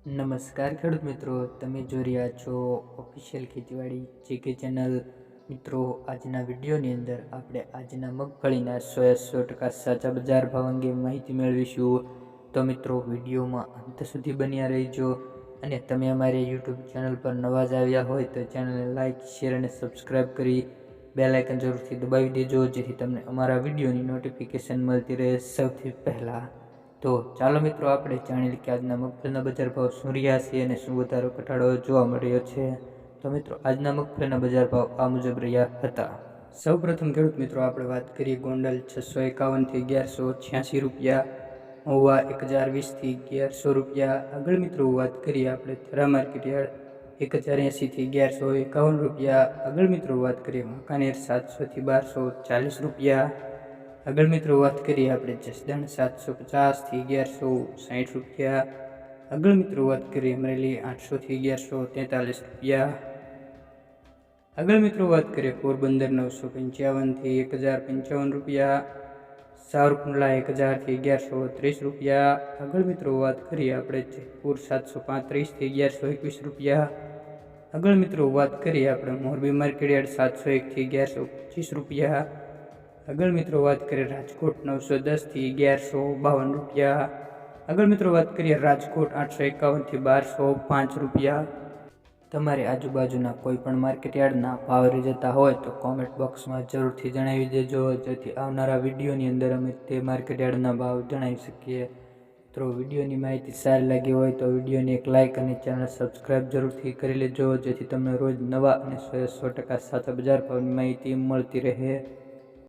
નમસ્કાર ખેડૂત મિત્રો, તમે જોઈ રહ્યા છો ઓફિશિયલ ખેતીવાડી જીકે ચેનલ. મિત્રો, આજના વિડીયોની અંદર આપણે આજના મગફળીના 100% સાચા બજાર ભાવ અંગે માહિતી મેળવીશું. તો મિત્રો, વિડીયોમાં અંત સુધી બન્યા રહેજો. અને તમે અમારી યુટ્યુબ ચેનલ પર નવા જ આવ્યા હોય તો ચેનલને લાઇક, શેર અને સબસ્ક્રાઈબ કરી બેલ આઇકન જરૂરથી દબાવી દેજો, જેથી તમને અમારા વિડીયોની નોટિફિકેશન મળતી રહે સૌથી પહેલાં. તો ચાલો મિત્રો, આપણે જાણી કે આજના મગફળીના બજાર ભાવ શું રહ્યા છે અને શું વધારો ઘટાડો જોવા મળ્યો છે. તો મિત્રો, આજના મગફળીના બજાર ભાવ આ મુજબ રહ્યા હતા. સૌપ્રથમ ખેડૂત મિત્રો, આપણે વાત કરીએ ગોંડલ 651 થી 1186 રૂપિયા, મહુવા 1020 થી 1100 રૂપિયા. આગળ મિત્રો વાત કરીએ આપણે થરા માર્કેટયાર્ડ 1080 થી 1151 રૂપિયા. આગળ મિત્રો વાત કરીએ વાંકાનેર 700 થી 1240 રૂપિયા. આગળ મિત્રો વાત કરીએ આપણે જસદણ 750 થી 1160 રૂપિયા. આગળ મિત્રો વાત કરીએ અમરેલી 800 થી 1143 રૂપિયા. આગળ મિત્રો વાત કરીએ પોરબંદર 955 થી 1055 રૂપિયા. સાવરકુંડલા 1000 થી 1130 રૂપિયા. આગળ મિત્રો વાત કરીએ આપણે જેતપુર 735 થી 1121 રૂપિયા. આગળ મિત્રો વાત કરીએ આપણે મોરબી માર્કેટયાર્ડ 701 થી 1125 રૂપિયા. આગળ મિત્રો વાત કરીએ રાજકોટ 910 થી 1152 રૂપિયા. આગળ મિત્રો વાત કરીએ રાજકોટ 851 થી 1205 રૂપિયા. તમારી આજુબાજુના કોઈ પણ માર્કેટયાર્ડના ભાવ રહી જતા હોય તો કોમેન્ટ બોક્સમાં જરૂરથી જણાવી દેજો, જેથી આવનારા વિડીયોની અંદર અમે તે માર્કેટયાર્ડના ભાવ જણાવી શકીએ. તો વિડીયોની માહિતી સારી લાગી હોય તો વિડીયોને એક લાઇક અને ચેનલ સબસ્ક્રાઈબ જરૂરથી કરી લેજો, જેથી તમને રોજ નવા અને 100% સાચા બજાર ભાવની માહિતી મળતી રહે.